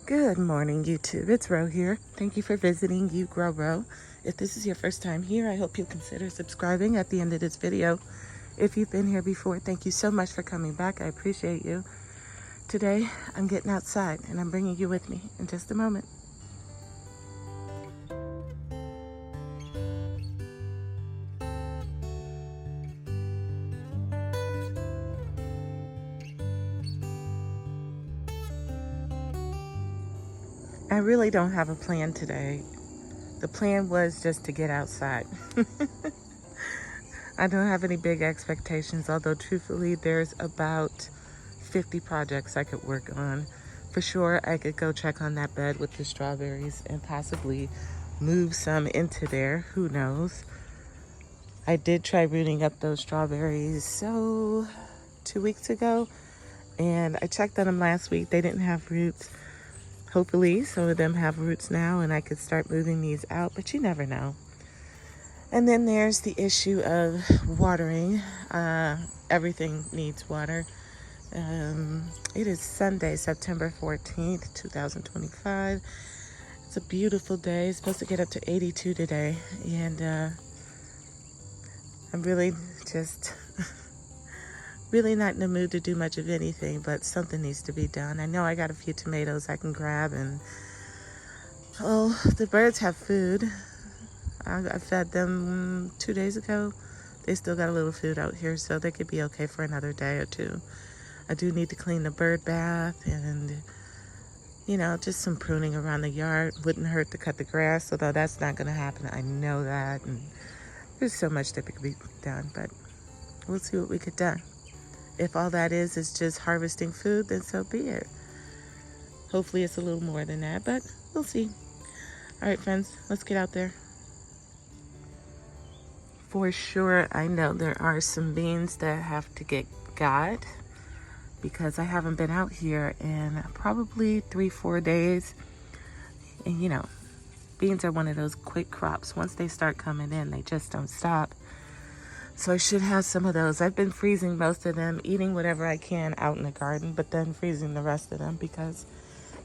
Good morning, YouTube. It's Ro here. Thank you for visiting You Grow Ro. If this is your first time here, I hope you'll consider subscribing at the end of this video. If you've been here before, thank you so much for coming back. I appreciate you. Today, I'm getting outside and I'm bringing you with me in just a moment. I really don't have a plan today. The plan was just to get outside. I don't have any big expectations, although truthfully, there's about 50 projects I could work on. For sure, I could go check on that bed with the strawberries and possibly move some into there. Who knows? I did try rooting up those strawberries 2 weeks ago, and I checked on them last week. They didn't have roots. Hopefully, some of them have roots now, and I could start moving these out, but you never know. And then there's the issue of watering. Everything needs water. It is Sunday, September 14th, 2025. It's a beautiful day. It's supposed to get up to 82 today. And I'm really just really not in the mood to do much of anything, but something needs to be done. I know I got a few tomatoes I can grab, and the birds have food. I fed them 2 days ago. They still got a little food out here, so they could be okay for another day or two. I do need to clean the bird bath and, just some pruning around the yard. Wouldn't hurt to cut the grass, although that's not going to happen. I know that. And there's so much that could be done, but we'll see what we could do. If all that is just harvesting food, then so be it. Hopefully it's a little more than that, but we'll see. All right, friends, let's get out there. For sure, I know there are some beans that have to get got because I haven't been out here in probably 3-4 days. And beans are one of those quick crops. Once they start coming in, they just don't stop. So I should have some of those. I've been freezing most of them, eating whatever I can out in the garden, but then freezing the rest of them because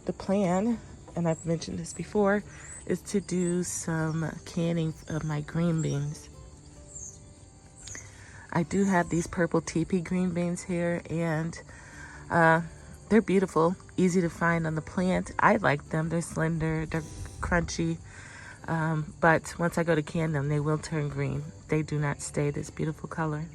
the plan, and I've mentioned this before, is to do some canning of my green beans. I do have these purple teepee green beans here, and they're beautiful, easy to find on the plant. I like them. They're slender, they're crunchy, but once I go to can them, they will turn green. They do not stay this beautiful color.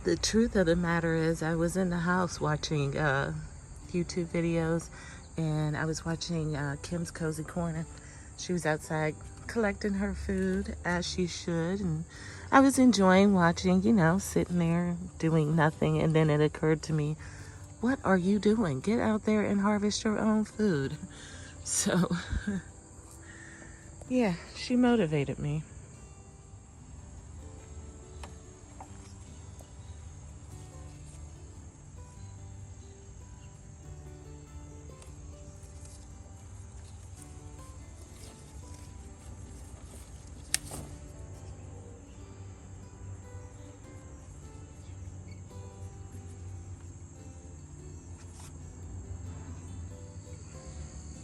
The truth of the matter is I was in the house watching YouTube videos, and I was watching Kim's Cozy Corner. She was outside collecting her food, as she should, and I was enjoying watching, sitting there doing nothing, and then it occurred to me, what are you doing? Get out there and harvest your own food. So, yeah, she motivated me.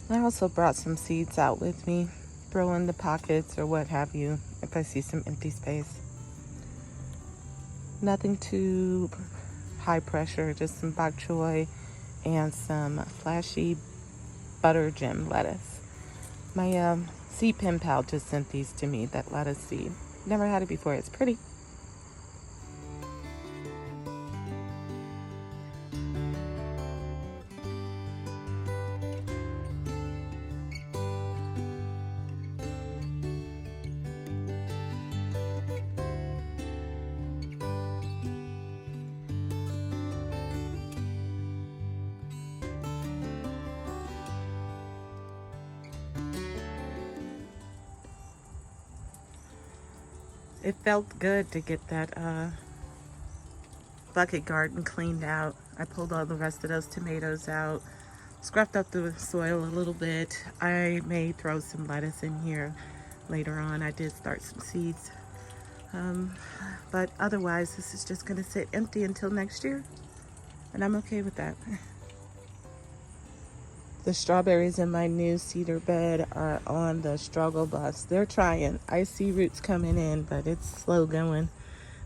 I also brought some seeds out with me, throw in the pockets or what have you if I see some empty space. Nothing too high pressure, just some bok choy and some flashy butter gem lettuce. My seed pen pal just sent these to me, that lettuce seed. Never had it before. It's pretty. It felt good to get that bucket garden cleaned out. I pulled all the rest of those tomatoes out, scrubbed up the soil a little bit. I may throw some lettuce in here later on. I did start some seeds. But otherwise, this is just gonna sit empty until next year, and I'm okay with that. The strawberries in my new cedar bed are on the struggle bus. They're trying. I see roots coming in, but it's slow going.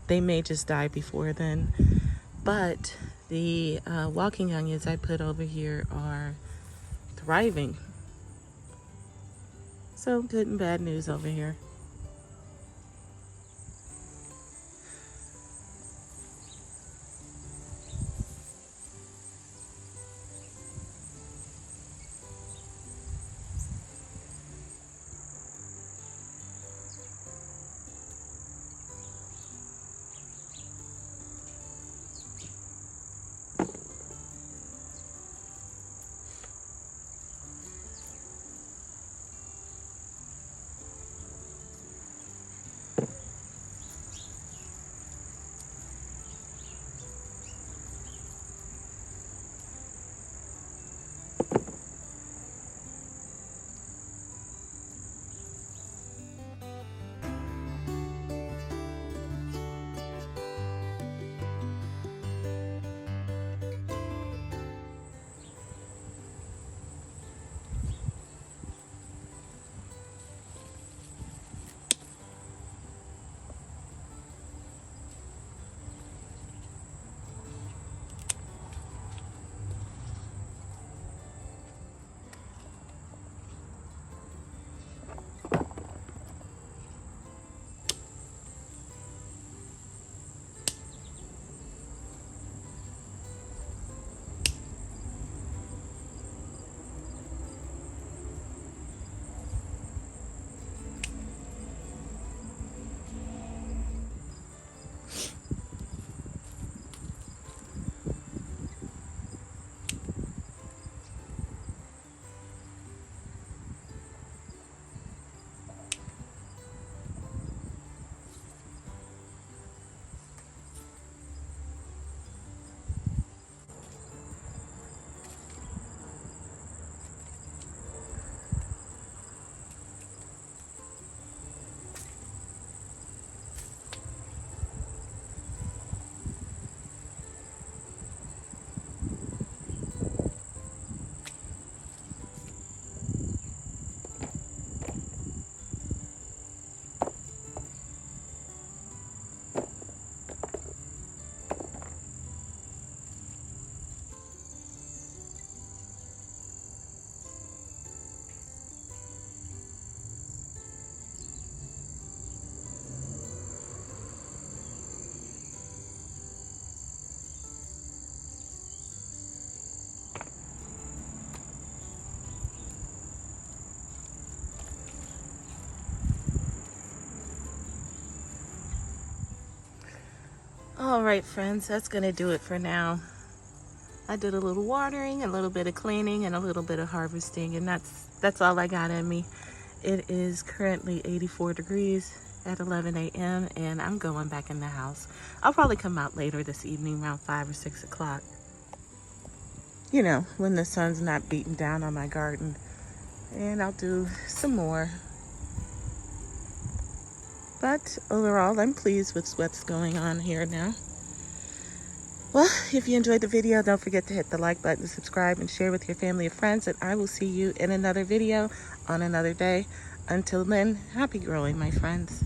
They may just die before then. But the walking onions I put over here are thriving. So good and bad news over here. All right, friends, that's gonna do it for now. I did a little watering, a little bit of cleaning, and a little bit of harvesting, and that's all I got in me. It is currently 84 degrees at 11 a.m. and I'm going back in the house. I'll probably come out later this evening around 5 or 6 o'clock. You know, when the sun's not beating down on my garden. And I'll do some more. But overall, I'm pleased with what's going on here now. Well, if you enjoyed the video, don't forget to hit the like button, subscribe, and share with your family and friends. And I will see you in another video on another day. Until then, happy growing, my friends.